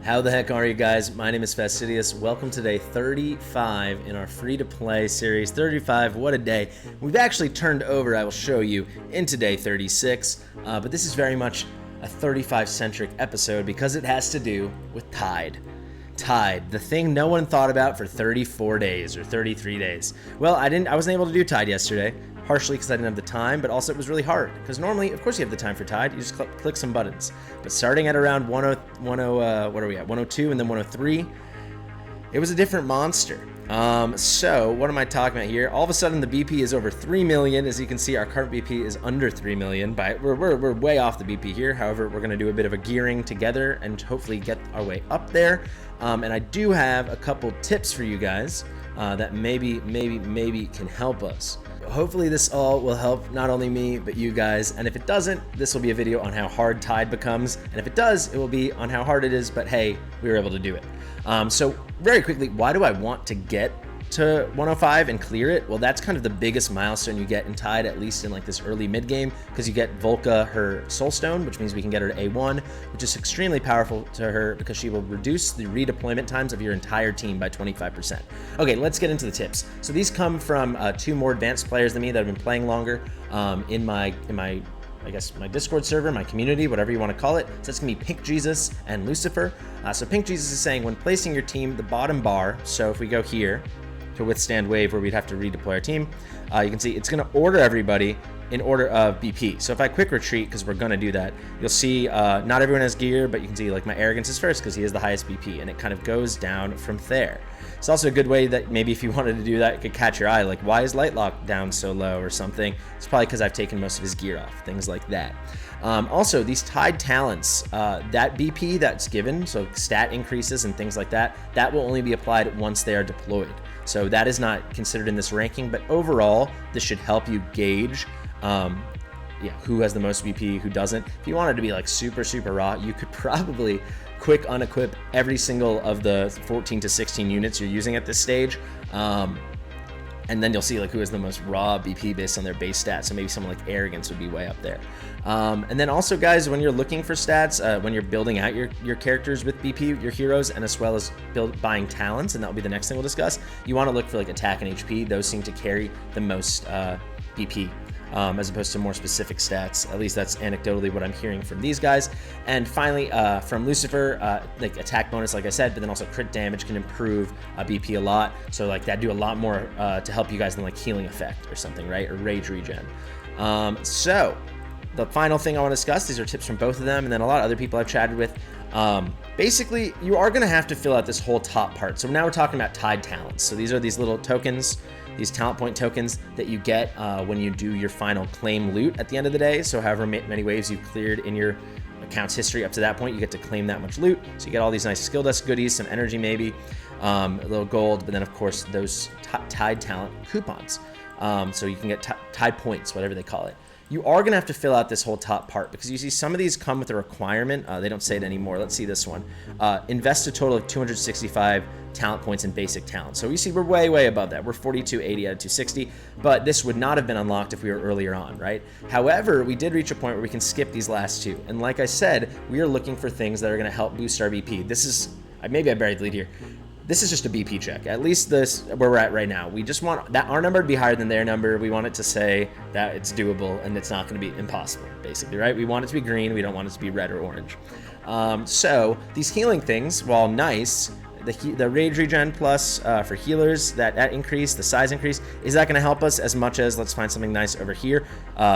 How the heck are you guys? My name is Fastidious. Welcome to day 35 in our free-to-play series. 35, what a day. We've actually turned over, I will show you, into day 36, but this is very much a 35-centric episode because it has to do with Tide. Tide, the thing no one thought about for 34 days or 33 days. Well, I wasn't able to do Tide yesterday, partially because I didn't have the time, but also it was really hard. Because normally, of course you have the time for Tide, you just click some buttons. But starting at around 102 and then 103, it was a different monster. So what am I talking about here? All of a sudden the BP is over 3 million. As you can see, our current BP is under 3 million. We're way off the BP here. However, we're going to do a bit of a gearing together and hopefully get our way up there. And I do have a couple tips for you guys that maybe can help us. Hopefully this all will help not only me, but you guys. And if it doesn't, this will be a video on how hard Tide becomes. And if it does, it will be on how hard it is, but hey, we were able to do it. So very quickly, why do I want to get to 105 and clear it? Well, that's kind of the biggest milestone you get in Tide, at least in like this early mid game, because you get Volca her Soul Stone, which means we can get her to A1, which is extremely powerful to her because she will reduce the redeployment times of your entire team by 25%. Okay, let's get into the tips. So these come from two more advanced players than me that have been playing longer in my I guess my Discord server, my community, whatever you want to call it. So it's gonna be Pink Jesus and Lucifer. So Pink Jesus is saying when placing your team, the bottom bar, so if we go here to withstand wave where we'd have to redeploy our team, you can see it's gonna order everybody in order of BP. So if I quick retreat, because we're gonna do that, you'll see not everyone has gear, but you can see like my arrogance is first because he has the highest BP, and it kind of goes down from there. It's also a good way that maybe if you wanted to do that, it could catch your eye, like why is Lightlock down so low or something. It's probably because I've taken most of his gear off, things like that. Also, these Tide talents, that BP that's given, so stat increases and things like that, that will only be applied once they are deployed. So that is not considered in this ranking, but overall, this should help you gauge who has the most BP, who doesn't. If you wanted to be like super raw, you could probably quick unequip every single of the 14 to 16 units you're using at this stage. And then you'll see like who has the most raw BP based on their base stats. So maybe someone like Arrogance would be way up there. And then also, guys, when you're looking for stats, when you're building out your characters with BP, your heroes, and as well as buying talents, and that'll be the next thing we'll discuss, you want to look for like attack and HP. Those seem to carry the most BP. As opposed to more specific stats. At least that's anecdotally what I'm hearing from these guys. And finally, from Lucifer, like attack bonus, like I said, but then also crit damage can improve BP a lot. So like that do a lot more to help you guys than like healing effect or something, right? Or rage regen. So the final thing I want to discuss, these are tips from both of them, and then a lot of other people I've chatted with. Basically, you are going to have to fill out this whole top part. So now we're talking about Tide talents. So these are these little tokens, these talent point tokens that you get when you do your final claim loot at the end of the day. So however many waves you've cleared in your account's history up to that point, you get to claim that much loot. So you get all these nice skill dust goodies, some energy maybe, a little gold, but then of course those Tide talent coupons. So you can get Tide points, whatever they call it. You are going to have to fill out this whole top part because you see some of these come with a requirement. They don't say it anymore. Let's see this one. Invest a total of 265 talent points in basic talent. So you see we're way above that. We're 4280 out of 260, but this would not have been unlocked if we were earlier on, right? However, we did reach a point where we can skip these last two. And like I said, we are looking for things that are going to help boost our BP. This is, maybe I buried the lead here. This is just a BP check, at least this where we're at right now. We just want that our number to be higher than their number. We want it to say that it's doable and it's not going to be impossible, basically, right? We want it to be green. We don't want it to be red or orange. So these healing things, while nice, the rage regen plus for healers, that increase, the size increase, is that going to help us as much as, let's find something nice over here,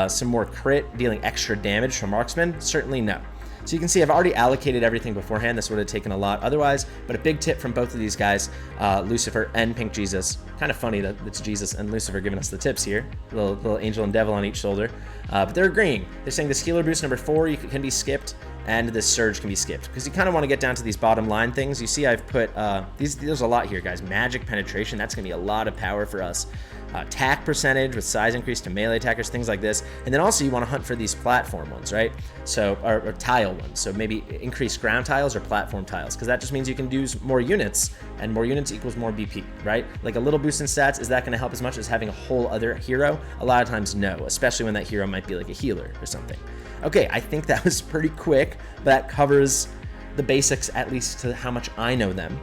some more crit dealing extra damage from marksman? Certainly no. So you can see I've already allocated everything beforehand. This would have taken a lot otherwise, but a big tip from both of these guys, Lucifer and Pink Jesus. Kind of funny that it's Jesus and Lucifer giving us the tips here. Little angel and devil on each shoulder, but they're agreeing. They're saying this healer boost number 4 can be skipped, and this surge can be skipped because you kind of want to get down to these bottom line things. You see I've put there's a lot here, guys. Magic penetration, that's going to be a lot of power for us. Attack percentage with size increase to melee attackers, things like this. And then also you want to hunt for these platform ones, right? So, or tile ones. So maybe increase ground tiles or platform tiles, because that just means you can do more units, and more units equals more BP, right? Like a little boost in stats, is that going to help as much as having a whole other hero? A lot of times no, especially when that hero might be like a healer or something. Okay, I think that was pretty quick, but that covers the basics, at least to how much I know them.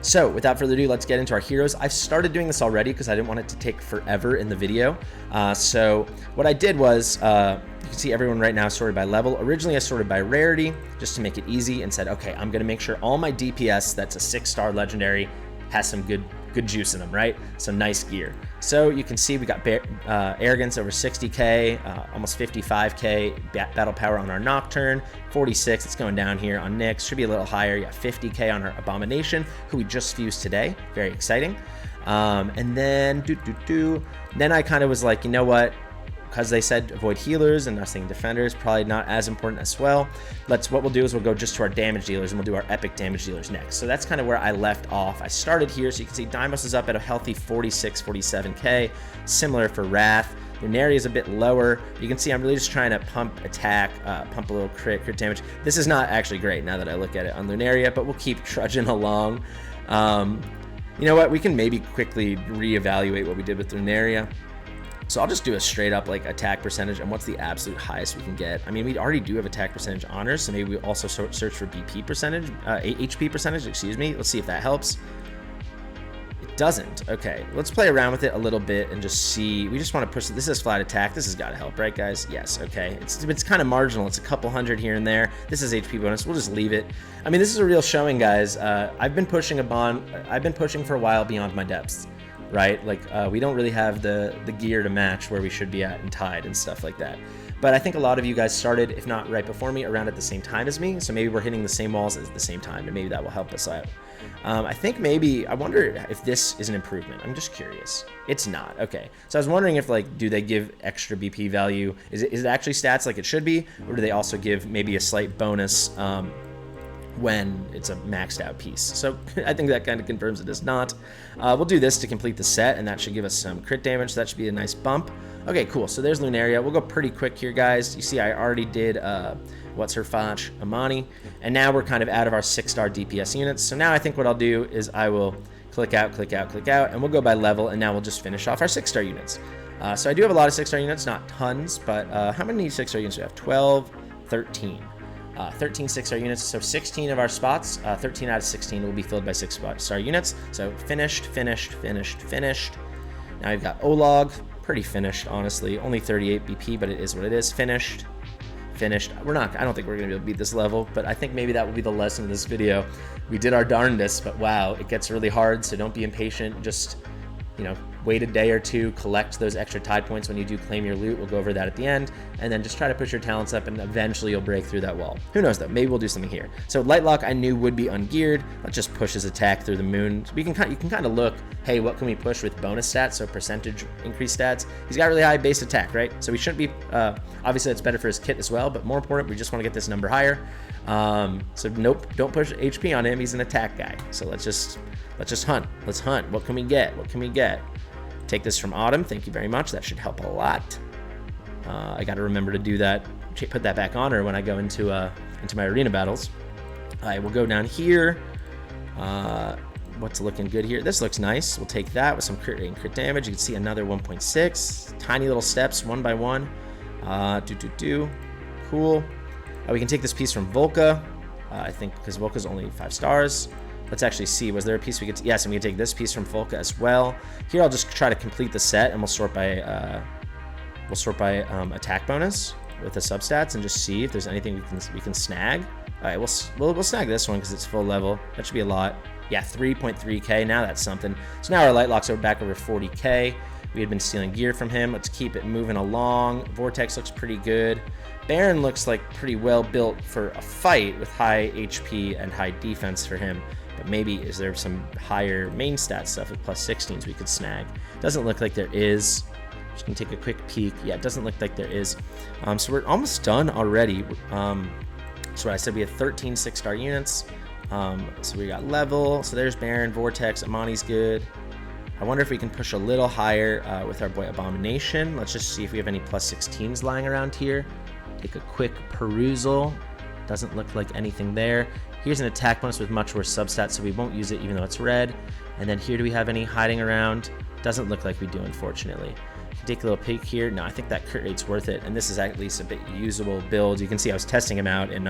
So without further ado, let's get into our heroes. I've started doing this already because I didn't want it to take forever in the video. So what I did was, you can see everyone right now sorted by level. Originally I sorted by rarity just to make it easy, and said, okay, I'm gonna make sure all my DPS that's a 6-star legendary has some good juice in them, right? Some nice gear. So you can see we got arrogance over 60k, almost 55k battle power on our Nocturne, 46. It's going down here on Nyx. Should be a little higher. Yeah, 50k on our Abomination, who we just fused today. Very exciting. And then then I kind of was like, you know what? Because they said avoid healers and nothing defenders, probably not as important as well. What we'll do is we'll go just to our damage dealers, and we'll do our epic damage dealers next. So that's kind of where I left off. I started here, so you can see Deimos is up at a healthy 46, 47k. Similar for Wrath. Lunaria is a bit lower. You can see I'm really just trying to pump attack, pump a little crit damage. This is not actually great now that I look at it on Lunaria, but we'll keep trudging along. You know what? We can maybe quickly reevaluate what we did with Lunaria. So I'll just do a straight up like attack percentage and what's the absolute highest we can get. I mean, we already do have attack percentage honors, so maybe we also search for BP percentage, HP percentage, excuse me. Let's see if that helps. It doesn't. Okay, let's play around with it a little bit and just see. We just want to push. This is flat attack. This has got to help, right, guys? Yes. Okay. It's kind of marginal. It's a couple hundred here and there. This is HP bonus. We'll just leave it. I mean, this is a real showing, guys. I've been pushing for a while beyond my depths. Right? Like, we don't really have the gear to match where we should be at in Tide and stuff like that. But I think a lot of you guys started, if not right before me, around at the same time as me. So maybe we're hitting the same walls at the same time, and maybe that will help us out. I think I wonder if this is an improvement. I'm just curious. It's not. Okay. So I was wondering if, like, do they give extra BP value? Is it actually stats like it should be? Or do they also give maybe a slight bonus when it's a maxed out piece? So I think that kind of confirms it is not. We'll do this to complete the set, and that should give us some crit damage. So that should be a nice bump. Okay, cool. So there's Lunaria. We'll go pretty quick here, guys. You see I already did what's her fotch, Amani, and now we're kind of out of our 6-star DPS units. So now I think what I'll do is I will click out, and we'll go by level, and now we'll just finish off our 6-star units. So I do have a lot of 6-star units, not tons, but how many 6-star units do we have? 12, 13. 13 6-star units, so 16 of our spots, 13 out of 16 will be filled by 6-star units. So finished. Now we've got Olog, pretty finished, honestly. Only 38 BP, but it is what it is. Finished. I don't think we're gonna be able to beat this level, but I think maybe that will be the lesson of this video. We did our darndest, but wow, it gets really hard, so don't be impatient. Just, you know, wait a day or two, collect those extra Tide points when you do claim your loot. We'll go over that at the end, and then just try to push your talents up, and eventually you'll break through that wall. Who knows though? Maybe we'll do something here. So Lightlock I knew would be ungeared. Let's just push his attack through the moon. So you can kind of look, hey, what can we push with bonus stats? So percentage increase stats. He's got really high base attack, right? So we shouldn't be. Obviously, it's better for his kit as well, but more important, we just want to get this number higher. So nope, don't push HP on him. He's an attack guy. So let's just hunt. Let's hunt. What can we get? Take this from Autumn. Thank you very much. That should help a lot. I got to remember to do that. Put that back on her when I go into my arena battles. I will go down here. What's looking good here? This looks nice. We'll take that with some crit rate and crit damage. You can see another 1.6. Tiny little steps, one by one. Cool. We can take this piece from Volca. I think because Volca's only 5 stars. Let's actually see, was there a piece we could, yes, and we can take this piece from Volca as well. Here I'll just try to complete the set, and we'll sort by attack bonus with the substats and just see if there's anything we can snag. All right, we'll snag this one because it's full level. That should be a lot. Yeah, 3.3k, now that's something. So now our Lightlocks are back over 40k. We had been stealing gear from him. Let's keep it moving along. Vortex looks pretty good. Baron looks like pretty well built for a fight with high HP and high defense for him. But maybe is there some higher main stat stuff with plus 16s we could snag? Doesn't look like there is. Just gonna take a quick peek. Yeah, it doesn't look like there is. So we're almost done already. So I said we have 13 6-star units. So we got level. So there's Baron, Vortex, Amani's good. I wonder if we can push a little higher with our boy Abomination. Let's just see if we have any plus 16s lying around here. Take a quick perusal. Doesn't look like anything there. Here's an attack bonus with much worse substats, so we won't use it even though it's red. And then here, do we have any hiding around? Doesn't look like we do, unfortunately. Take a little peek here. No, I think that crit rate's worth it, and this is at least a bit usable build. You can see I was testing him out in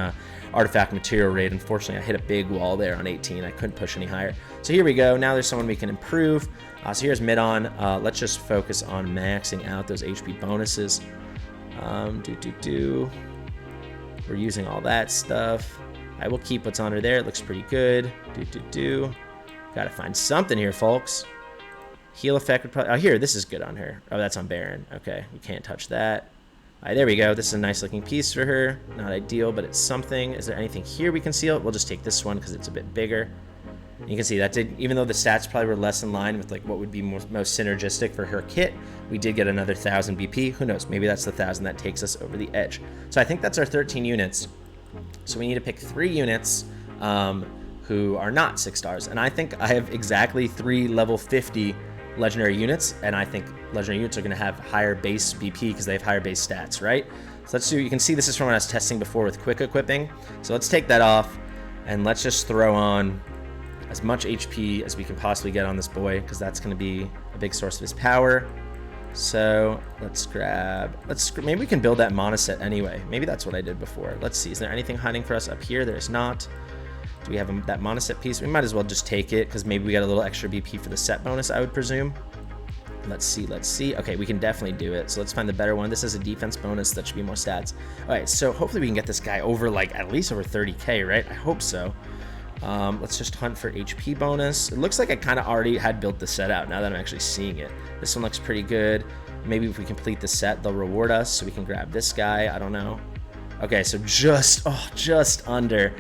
artifact material rate. Unfortunately, I hit a big wall there on 18. I couldn't push any higher. So here we go. Now there's someone we can improve. So here's mid on. Let's just focus on maxing out those HP bonuses. We're using all that stuff. I will keep what's on her there. It looks pretty good. Gotta find something here, folks. Heal effect would probably... Oh, here, this is good on her. Oh, that's on Baron. Okay, we can't touch that. All right, there we go. This is a nice looking piece for her. Not ideal, but it's something. Is there anything here we can seal? We'll just take this one because it's a bit bigger. You can see that did, even though the stats probably were less in line with like what would be most synergistic for her kit, we did get another 1,000 BP. Who knows? Maybe that's the 1,000 that takes us over the edge. So I think that's our 13 units. So we need to pick 3 units who are not 6 stars. And I think I have exactly 3 level 50 legendary units, and I think legendary units are going to have higher base BP because they have higher base stats, right? So let's do, you can see this is from when I was testing before with quick equipping. So let's take that off, and let's just throw on as much HP as we can possibly get on this boy, because that's going to be a big source of his power. So let's grab, maybe we can build that mana set anyway. Maybe that's what I did before. Let's see, is there anything hiding for us up here? There's not. Do we have that mana set piece? We might as well just take it, because maybe we got a little extra BP for the set bonus, I would presume. Let's see. Okay, we can definitely do it. So let's find the better one. This is a defense bonus. That should be more stats. All right, so hopefully we can get this guy over, like, at least over 30k, right? I hope so. Let's just hunt for HP bonus. It looks like I kind of already had built the set out now that I'm actually seeing it. This one looks pretty good. Maybe if we complete the set, they'll reward us, so we can grab this guy. I don't know. Okay, so just under.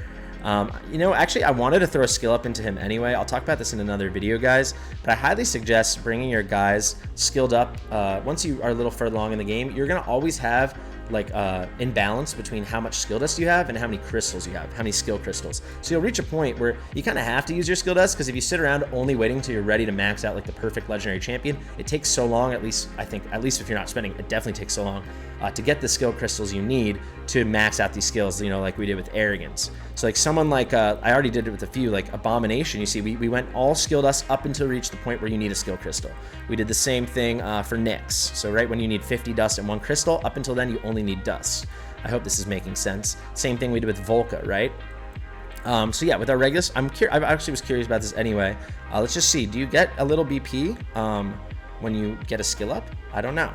You know, actually, I wanted to throw a skill up into him anyway. I'll talk about this in another video, guys. But I highly suggest bringing your guys skilled up. Once you are a little further along in the game, you're going to always have like imbalance between how much skill dust you have and how many crystals you have, how many skill crystals. So you'll reach a point where you kind of have to use your skill dust, because if you sit around only waiting until you're ready to max out like the perfect legendary champion, it takes so long, at least if you're not spending, it definitely takes so long to get the skill crystals you need to max out these skills, you know, like we did with arrogance. So like someone like, I already did it with a few, like Abomination, you see, we went all skill dust up until we reached the point where you need a skill crystal. We did the same thing for Nyx. So right when you need 50 dust and 1 crystal, up until then you only need dust. I hope this is making sense. Same thing we did with Volca, right? So yeah, with our Regulus, I actually was curious about this anyway. Let's just see, do you get a little BP when you get a skill up? I don't know.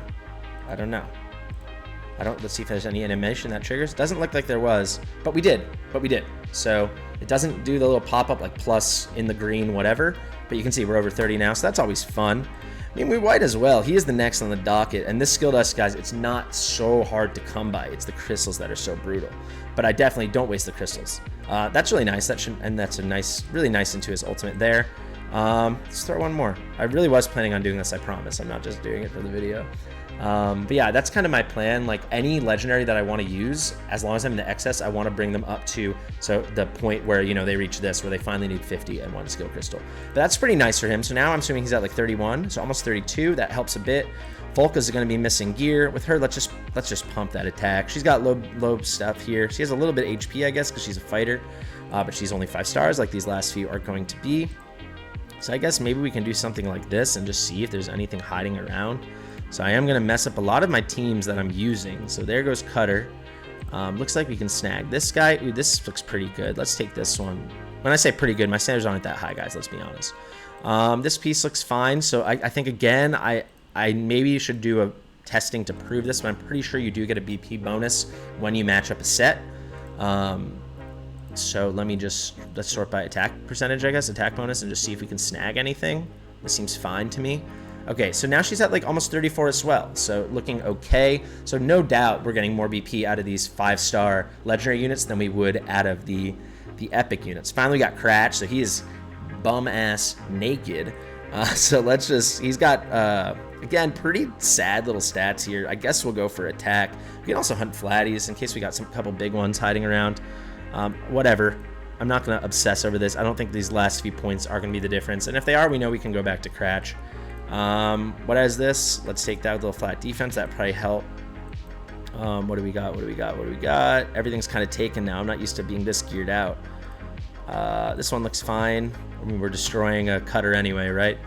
Let's see if there's any animation that triggers. Doesn't look like there was, but we did. So it doesn't do the little pop-up like plus in the green, whatever, but you can see we're over 30 now, so that's always fun. I mean, we white as well. He is the next on the docket, and this skill dust, guys, it's not so hard to come by. It's the crystals that are so brutal, but I definitely don't waste the crystals. That's really nice. That's a nice, really nice into his ultimate there. Let's throw one more. I really was planning on doing this, I promise. I'm not just doing it for the video. But yeah, that's kind of my plan. Like any legendary that I want to use, as long as I'm in the excess, I want to bring them up to the point where, you know, they reach this, where they finally need 50 and 1 skill crystal. But that's pretty nice for him. So now I'm assuming he's at like 31, so almost 32. That helps a bit. Volca's going to be missing gear. With her, let's just pump that attack. She's got low stuff here. She has a little bit of HP, I guess, because she's a fighter, but she's only 5 stars, like these last few are going to be. So I guess maybe we can do something like this and just see if there's anything hiding around. So I am going to mess up a lot of my teams that I'm using. So there goes Cutter. Looks like we can snag this guy. Ooh, this looks pretty good. Let's take this one. When I say pretty good, my standards aren't that high, guys. Let's be honest. This piece looks fine. So I think, again, I maybe should do a testing to prove this, but I'm pretty sure you do get a BP bonus when you match up a set. So let's sort by attack percentage, I guess, attack bonus, and just see if we can snag anything. This seems fine to me. Okay, so now she's at like almost 34 as well, so looking okay. So no doubt we're getting more BP out of these 5-star legendary units than we would out of the epic units. Finally we got Cratch, so he is bum-ass naked. So he's got, again, pretty sad little stats here. I guess we'll go for attack. We can also hunt flatties in case we got couple big ones hiding around. Whatever. I'm not going to obsess over this. I don't think these last few points are going to be the difference. And if they are, we know we can go back to Cratch. What is this? Let's take that with a little flat defense. That probably help. What do we got? Everything's kind of taken now. I'm not used to being this geared out. This one looks fine. I mean, we're destroying a Cutter anyway, right?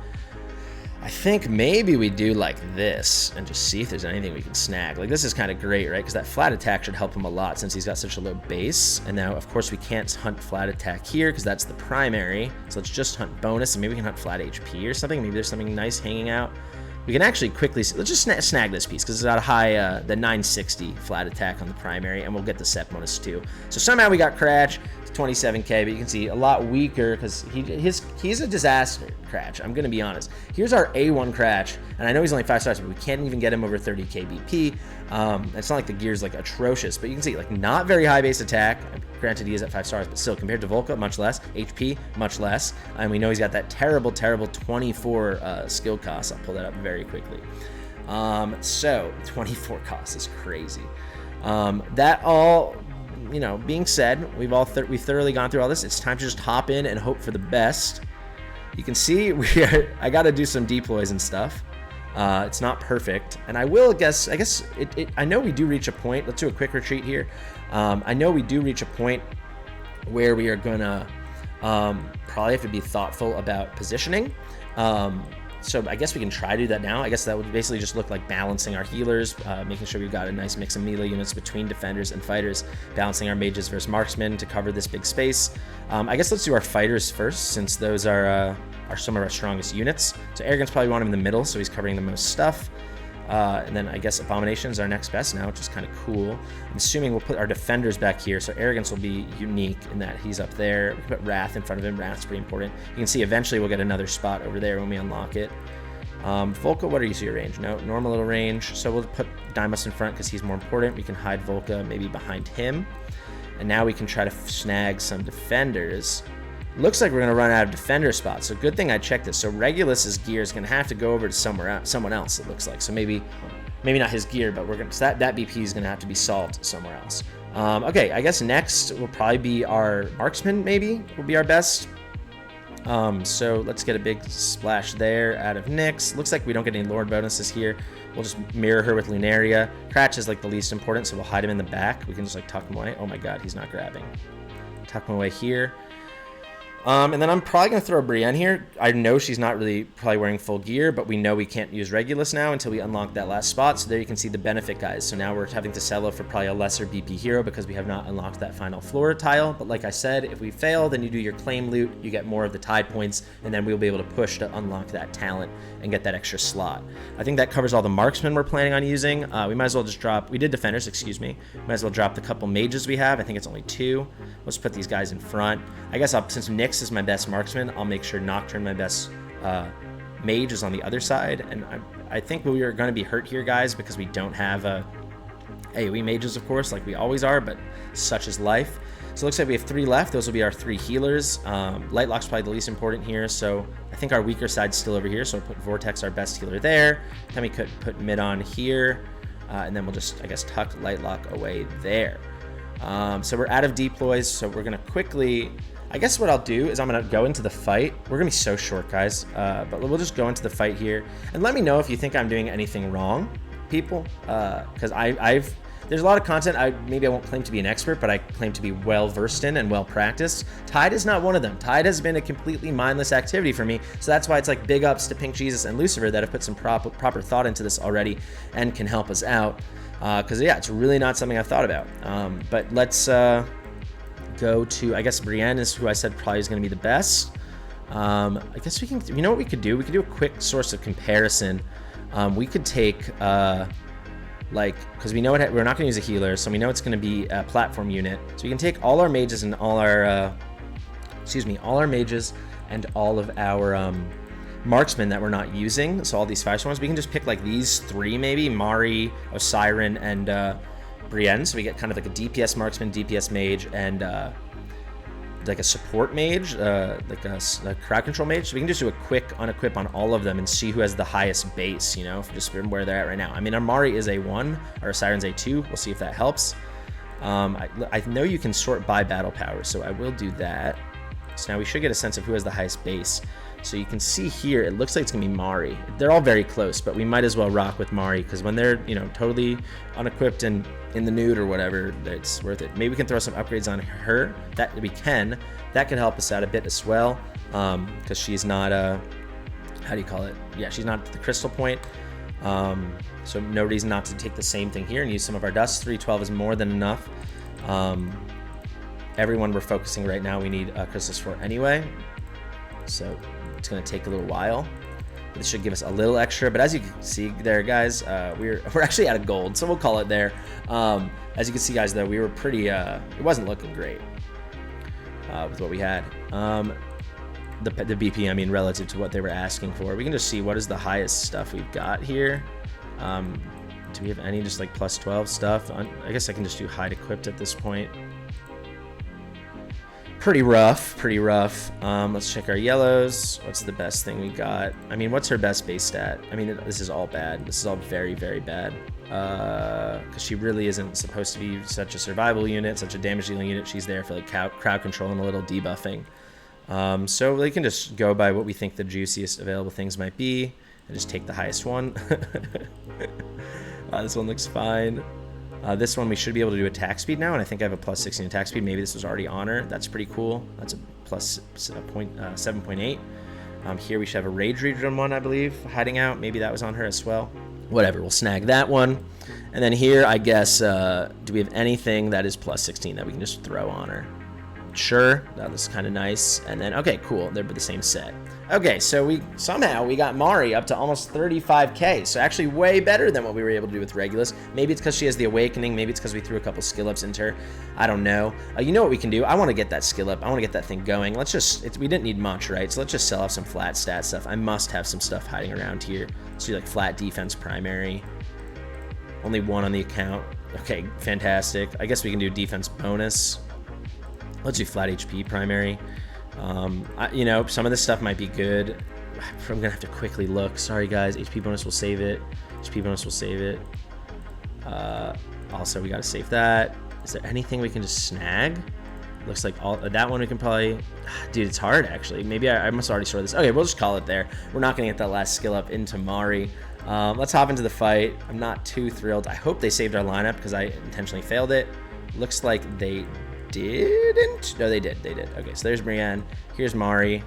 I think maybe we do like this and just see if there's anything we can snag. Like this is kind of great, right? Because that flat attack should help him a lot since he's got such a low base. And now, of course, we can't hunt flat attack here because that's the primary. So let's just hunt bonus, and maybe we can hunt flat HP or something. Maybe there's something nice hanging out. We can actually quickly, let's just snag this piece because it's got a high, the 960 flat attack on the primary, and we'll get the set bonus too. So somehow we got Cratch, 27k, but you can see a lot weaker because he's a disaster, Cratch. I'm going to be honest. Here's our A1 Cratch, and I know he's only 5 stars, but we can't even get him over 30k BP. It's not like the gear's like atrocious, but you can see like not very high base attack. Granted, he is at 5 stars, but still compared to Volca, much less. HP, much less. And we know he's got that terrible 24 skill cost. I'll pull that up very quickly. So 24 cost is crazy. That all, you know, being said, we've thoroughly gone through all this. It's time to just hop in and hope for the best. You can see I got to do some deploys and stuff. It's not perfect, and I know we do reach a point. Let's do a quick retreat here. I know we do reach a point where we are gonna probably have to be thoughtful about positioning. So I guess we can try to do that now. I guess that would basically just look like balancing our healers, making sure we've got a nice mix of melee units between defenders and fighters, balancing our mages versus marksmen to cover this big space. I guess let's do our fighters first, since those are some of our strongest units. So Arrogance probably want him in the middle, so he's covering the most stuff. And then I guess Abomination is our next best now, which is kind of cool. I'm assuming we'll put our defenders back here, so Arrogance will be unique in that he's up there. We can put Wrath in front of him. Wrath's pretty important. You can see eventually we'll get another spot over there when we unlock it. Volca, what are your range? No, normal little range. So we'll put Dymas in front because he's more important. We can hide Volca maybe behind him. And now we can try to snag some defenders. Looks like we're going to run out of defender spots, so good thing I checked this. So Regulus's gear is going to have to go over to someone else, it looks like. So maybe not his gear, but that BP is going to have to be solved somewhere else. Okay, I guess next will probably be our marksman, maybe, will be our best. So let's get a big splash there out of Nyx. Looks like we don't get any Lord bonuses here. We'll just mirror her with Lunaria. Cratch is like the least important, so we'll hide him in the back. We can just like tuck him away. Oh my god, he's not grabbing. Tuck him away here. And then I'm probably going to throw Brienne here. I know she's not really probably wearing full gear, but we know we can't use Regulus now until we unlock that last spot. So there you can see the benefit, guys. So now we're having to settle for probably a lesser BP hero because we have not unlocked that final floor tile. But like I said, if we fail, then you do your claim loot, you get more of the tide points, and then we'll be able to push to unlock that talent and get that extra slot. I think that covers all the marksmen we're planning on using. We might as well just drop, we did defenders, excuse me. Might as well drop the couple mages we have. I think it's only 2. Let's put these guys in front. I guess since Nyx is my best marksman, I'll make sure Nocturne, my best mage, is on the other side. And I think we are going to be hurt here, guys, because we don't have AoE mages, of course, like we always are, but such is life. So it looks like we have 3 left. Those will be our 3 healers. Lightlock's probably the least important here, so I think our weaker side's still over here, so we'll put Vortex, our best healer, there. Then we could put Mid on here, and then we'll just, I guess, tuck Lightlock away there. So we're out of deploys, so we're going to quickly... I guess what I'll do is I'm going to go into the fight. We're going to be so short, guys, but we'll just go into the fight here. And let me know if you think I'm doing anything wrong, people, because there's a lot of content maybe I won't claim to be an expert, but I claim to be well-versed in and well-practiced. Tide is not one of them. Tide has been a completely mindless activity for me, so that's why it's like big ups to Pink Jesus and Lucifer that have put some proper thought into this already and can help us out. Because, yeah, it's really not something I've thought about. But let's... go to, I guess Brienne is who I said probably is going to be the best. I guess we can, you know what we could do? We could do a quick source of comparison. We could take, because we know we're not going to use a healer, so we know it's going to be a platform unit. So we can take all our mages and all our, all our mages and all of our marksmen that we're not using. So all these 5-star we can just pick like these 3 maybe, Mari, Osiren, and Brienne, so we get kind of like a DPS marksman, DPS mage, and like a support mage, like a crowd control mage. So we can just do a quick unequip on all of them and see who has the highest base, you know, just where they're at right now. I mean, our Mari is A1, our Siren's A2. We'll see if that helps. I know you can sort by battle power, so I will do that. So now we should get a sense of who has the highest base. So you can see here, it looks like it's gonna be Mari. They're all very close, but we might as well rock with Mari because when they're, you know, totally unequipped and in the nude or whatever, it's worth it. Maybe we can throw some upgrades on her. That we can. That could help us out a bit as well, because she's not how do you call it? Yeah, she's not at the crystal point. So no reason not to take the same thing here and use some of our dust. 312 is more than enough. Everyone we're focusing right now, we need crystals for anyway. So it's going to take a little while. This should give us a little extra, but as you can see there, guys, we're actually out of gold, so we'll call it there. As you can see, guys, though, we were pretty, it wasn't looking great with what we had. The BP, I mean, relative to what they were asking for. We can just see what is the highest stuff we've got here. Do we have any just like plus 12 stuff? I guess I can just do hide equipped at this point. Pretty rough, pretty rough. Let's check our yellows. What's the best thing we got? I mean, what's her best base stat? I mean, this is all bad. This is all very, very bad. Because she really isn't supposed to be such a survival unit, such a damage dealing unit. She's there for like crowd control and a little debuffing. So we can just go by what we think the juiciest available things might be and just take the highest one. This one looks fine. This one we should be able to do attack speed now, and I think I have a plus 16 attack speed. Maybe this was already on her. That's pretty cool. That's a plus 7.8. Here we should have a Rage Region one, I believe, hiding out. Maybe that was on her as well. Whatever, we'll snag that one. And then here, I guess, do we have anything that is plus 16 that we can just throw on her? Sure, that was kind of nice. And then, okay, cool, they're the same set. Okay, so we got Mari up to almost 35k, so actually way better than what we were able to do with Regulus. Maybe it's because she has the Awakening, maybe it's because we threw a couple skill ups into her. I don't know. You know what we can do? I want to get that skill up. I want to get that thing going. Let's just, we didn't need much, right? So let's just sell off some flat stat stuff. I must have some stuff hiding around here. Let's do like flat defense primary. Only one on the account. Okay, fantastic. I guess we can do defense bonus. Let's do flat HP primary. You know, some of this stuff might be good. I'm gonna have to quickly look. Sorry, guys. HP bonus will save it. HP bonus will save it. Also, we gotta save that. Is there anything we can just snag? Looks like all that one we can probably. Dude, it's hard actually. Maybe I must already store this. Okay, we'll just call it there. We're not gonna get that last skill up into Mari. Let's hop into the fight. I'm not too thrilled. I hope they saved our lineup because I intentionally failed it. Looks like they didn't. No, they did. They did. Okay, so there's Brienne. Here's Mari.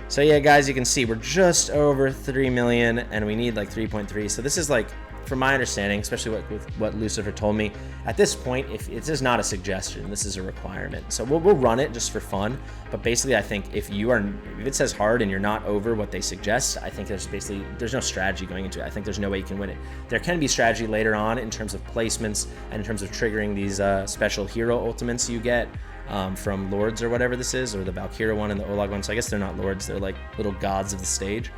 So yeah, guys, you can see we're just over 3 million and we need like 3.3. So this is like, from my understanding, especially with what Lucifer told me, at this point, if it is not a suggestion, this is a requirement. So we'll run it just for fun. But basically, I think if it says hard and you're not over what they suggest, I think there's no strategy going into it. I think there's no way you can win it. There can be strategy later on in terms of placements and in terms of triggering these special hero ultimates you get from Lords or whatever this is, or the Valkyria one and the Olag one. So I guess they're not Lords, they're like little gods of the stage.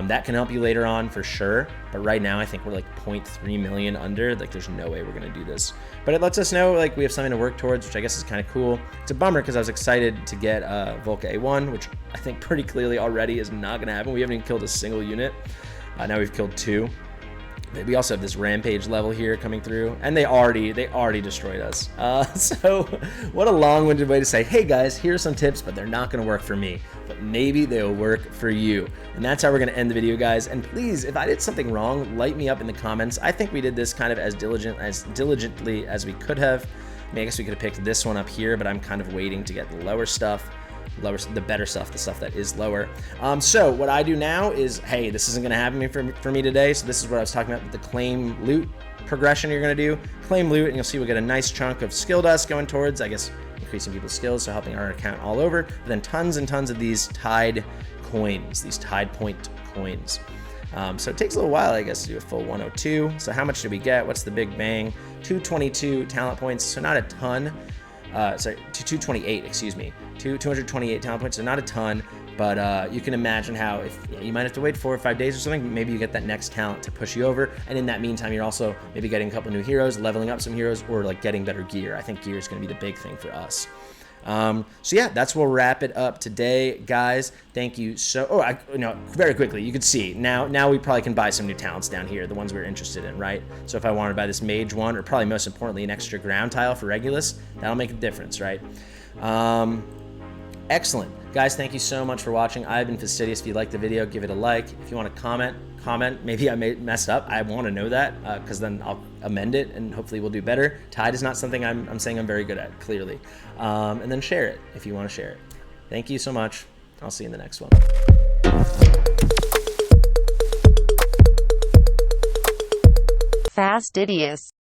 That can help you later on for sure, but right now I think we're like 0.3 million under. Like there's no way we're gonna do this, but it lets us know like we have something to work towards, which I guess is kind of cool. It's a bummer because I was excited to get Volca A1, which I think pretty clearly already is not gonna happen. We haven't even killed a single unit. Now we've killed 2. We also have this rampage level here coming through, and they already destroyed us. So what a long-winded way to say, hey guys, here's some tips, but they're not going to work for me, but maybe they'll work for you. And that's how we're going to end the video, guys. And please, if I did something wrong, light me up in the comments. I think we did this kind of as diligently as we could have. I mean, I guess we could have picked this one up here, but I'm kind of waiting to get the lower stuff. The better stuff, the stuff that is lower. So what I do now is, hey, this isn't gonna happen for me today, so this is what I was talking about with the claim loot progression you're gonna do. Claim loot, and you'll see we'll get a nice chunk of skill dust going towards, I guess, increasing people's skills, so helping our account all over, but then tons and tons of these Tide coins, these Tide point coins. So it takes a little while, I guess, to do a full 102. So how much did we get? What's the big bang? 222 talent points, so not a ton. Sorry, 228, excuse me. 228 talent points, so not a ton, but you can imagine how if you might have to wait 4 or 5 days or something, maybe you get that next talent to push you over, and in that meantime, you're also maybe getting a couple new heroes, leveling up some heroes, or like getting better gear. I think gear is going to be the big thing for us. So yeah, that's where we'll wrap it up today, guys. Thank you very quickly, you can see now we probably can buy some new talents down here, the ones we're interested in, right? So if I wanted to buy this mage one, or probably most importantly an extra ground tile for Regulus, that'll make a difference, right? Excellent, guys, thank you so much for watching. I've been Fastidious. If you liked the video, give it a like. If you want to comment. Maybe I messed up. I want to know that because then I'll amend it and hopefully we'll do better. Tide is not something I'm saying I'm very good at, clearly. And then share it if you want to share it. Thank you so much. I'll see you in the next one. Fastidious.